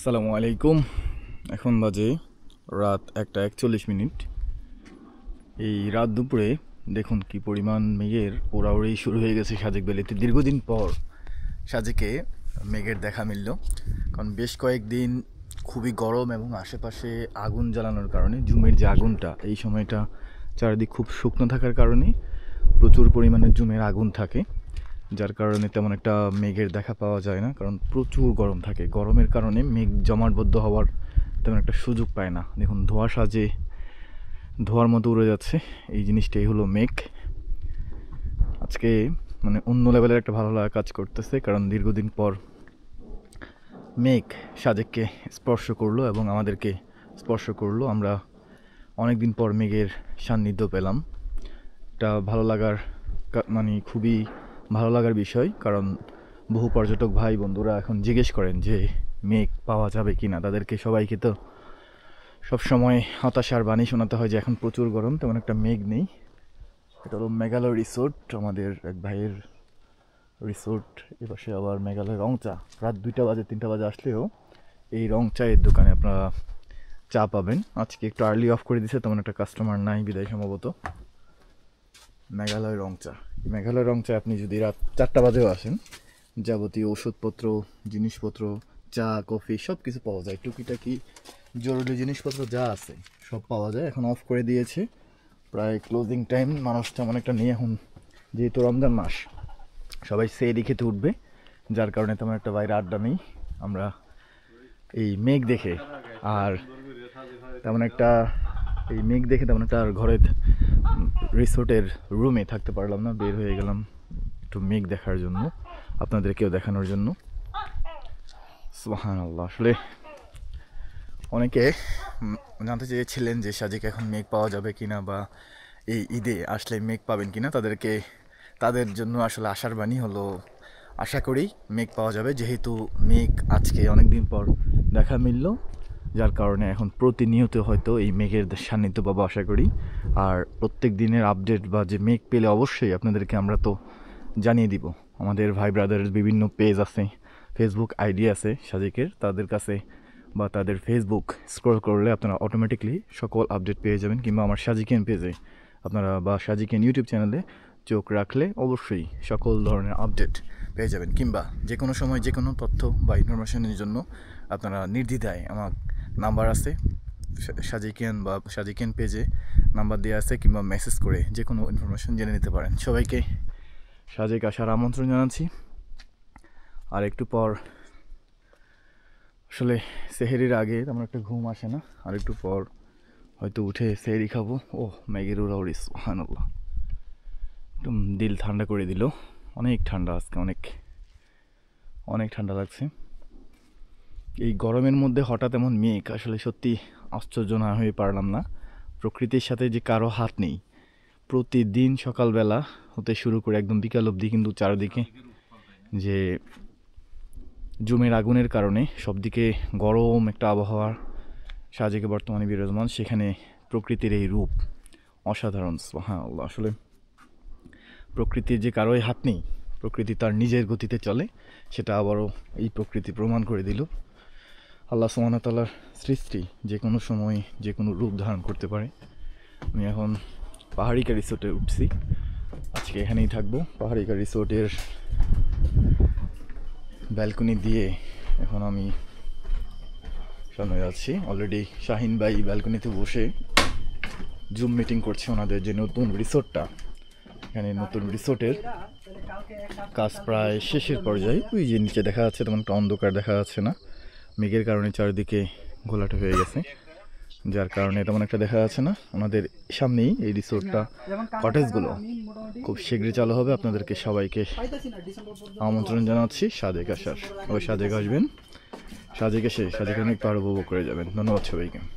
আসসালামু আলাইকুম। এখন বাজে রাত 1:41। এই রাত দুপুরে দেখুন কি পরিমাণ মেঘের ওড়াউড়ি শুরু হয়ে গেছে সাজেক ভ্যালিতে। দীর্ঘদিন পর সাজেকে মেঘের দেখা মিলল, কারণ বেশ কয়েকদিন খুবই গরম এবং আশেপাশে আগুন জ্বালানোর কারণে জুমের যে আগুনটা, এই সময়টা চারিদিক খুব শুকনো থাকার কারণে প্রচুর পরিমাণে জুমের আগুন থাকে, যার কারণে তেমন একটা মেঘের দেখা পাওয়া যায় না, কারণ প্রচুর গরম থাকে। গরমের কারণে মেঘ জমাটবদ্ধ হওয়ার তেমন একটা সুযোগ পায় না। দেখুন ধোঁয়া সাজে ধোঁয়ার মতো উড়ে যাচ্ছে, এই জিনিসটাই হলো মেঘ। আজকে মানে অন্য লেভেলের একটা ভালো লাগা কাজ করতেছে, কারণ দীর্ঘদিন পর মেঘ সাজেককে স্পর্শ করলো এবং আমাদেরকে স্পর্শ করলো। আমরা অনেক দিন পর মেঘের সান্নিধ্য পেলাম। এটা ভালো লাগার মানে খুবই ভালো লাগার বিষয়, কারণ বহু পর্যটক ভাই বন্ধুরা এখন জিজ্ঞেস করেন যে মেঘ পাওয়া যাবে কি না। তাদেরকে সবাইকে তো সবসময় হতাশার বাণী শোনাতে হয় যে এখন প্রচুর গরম, তেমন একটা মেঘ নেই। এটা হলো মেঘালয় রিসোর্ট, আমাদের এক ভাইয়ের রিসোর্ট। এপাশে আবার মেঘালয় রং চা। রাত 2টা বাজে 3টা বাজে আসলেও এই রং চায়ের দোকানে আপনারা চা পাবেন। আজকে একটু আর্লি অফ করে দিয়েছে, তেমন একটা কাস্টমার নাই বিদায় সম্ভবত। মেঘালয় রং চা, মেঘালয় রং চা আপনি যদি রাত 4টা বাজেও আসেন, যাবতীয় ওষুধপত্র, জিনিসপত্র, চা, কফি সব কিছু পাওয়া যায়। টুকিটাকি জরুরি জিনিসপত্র যা আছে সব পাওয়া যায়। এখন অফ করে দিয়েছে, প্রায় ক্লোজিং টাইম। মানুষ তেমন একটা নেই এখন, যেহেতু রমজান মাস সবাই সেহরি খেতে উঠবে, যার কারণে তেমন একটা বাইরে আড্ডা নেই। আমরা এই মেঘ দেখে আর তেমন একটা আর ঘরের রিসোর্টের রুমে থাকতে পারলাম না, বের হয়ে গেলাম একটু মেঘ দেখার জন্য, আপনাদেরকেও দেখানোর জন্য। সুবহানাল্লাহ। আসলে অনেকে জানতে চেয়েছিলেন যে সাজেকে এখন মেঘ পাওয়া যাবে কিনা, বা এই ঈদে আসলে মেঘ পাবেন কিনা। তাদের জন্য আসলে আশার বাণী হলো, আশা করি মেঘ পাওয়া যাবে, যেহেতু মেঘ আজকে অনেক দিন পর দেখা মিলল, যার কারণে এখন প্রতিনিয়ত হয়তো এই মেঘের সান্নিধ্য পাবো আশা করি। আর প্রত্যেক দিনের আপডেট বা যে মেঘ পেলে অবশ্যই আপনাদেরকে আমরা তো জানিয়ে দিব। আমাদের ভাই ব্রাদারের বিভিন্ন পেজ আছে, ফেসবুক আইডি আছে সাজেকের, তাদের কাছে বা তাদের ফেসবুক স্ক্রল করলে আপনারা অটোমেটিকলি সকল আপডেট পেয়ে যাবেন। কিংবা আমার সাজিকেন পেজে আপনারা বা সাজিকেন ইউটিউব চ্যানেলে চোখ রাখলে অবশ্যই সকল ধরনের আপডেট পেয়ে যাবেন। কিংবা যে কোনো সময় যে কোনো তথ্য বা ইনফরমেশনের জন্য আপনারা নির্দ্বিধায়, আমার নাম্বার আছে সাজিকেন বা সাজিকেন পেজে নাম্বার দেওয়া আছে, কিংবা মেসেজ করে যে কোনো ইনফরমেশন জেনে নিতে পারেন। সবাইকে সাজেক আসার আমন্ত্রণ জানাচ্ছি। আর একটু পর আসলে সেহেরির আগে তেমন একটা ঘুম আসে না, আর একটু পর হয়তো উঠে সেহেরি খাবো। ও ম্যাগির উড়াউড়ি, সুবহানাল্লাহ। একদম দিল ঠান্ডা করে দিল। অনেক ঠান্ডা আজকে, অনেক অনেক ঠান্ডা লাগছে। এই গরমের মধ্যে হঠাৎ এমন মেঘ, আসলে সত্যি আশ্চর্য না হয়ে পারলাম না। প্রকৃতির সাথে যে কারো হাত নেই, প্রতিদিন সকালবেলা হতে শুরু করে একদম বিকাল অবধি কিন্তু চারিদিকে যে জুমের আগুনের কারণে সবদিকে গরম একটা আবহাওয়ার সাজেকে বর্তমানে বিরাজমান, সেখানে প্রকৃতির এই রূপ অসাধারণ। সুবহানাল্লাহ। আসলে প্রকৃতির যে কারোই হাত নেই, প্রকৃতি তার নিজের গতিতে চলে, সেটা আবারও এই প্রকৃতি প্রমাণ করে দিল। আল্লাহ সুবহানাহু ওয়া তাআলার সৃষ্টি যে কোনো সময় যে কোনো রূপ ধারণ করতে পারে। আমি এখন পাহাড়িকা রিসোর্টে উঠছি, আজকে এখানেই থাকবো। পাহাড়িকা রিসোর্টের ব্যালকনি দিয়ে এখন আমি সামনে যাচ্ছি। অলরেডি শাহিন ভাই ব্যালকনিতে বসে জুম মিটিং করছে ওনাদের যে নতুন রিসোর্টটা। এখানে নতুন রিসোর্টের কাজ প্রায় শেষের পর্যায়ে। ওই যে নিচে দেখা যাচ্ছে তেমন একটা অন্ধকার দেখা যাচ্ছে না, মেঘের কারণে চারিদিকে ঘোলাটে হয়ে গেছে, যার কারণে তেমন একটা দেখা যাচ্ছে না। ওনাদের সামনেই এই রিসোর্টটা, কটেজগুলো খুব শীঘ্রই চালু হবে। আপনাদেরকে সবাইকে আমন্ত্রণ জানাচ্ছি সাজেক আসার। ওই সাজেক আসবেন, সাজেক এসে সাজেক অনেক পার উপভোগ করে যাবেন। ধন্যবাদ সবাইকে।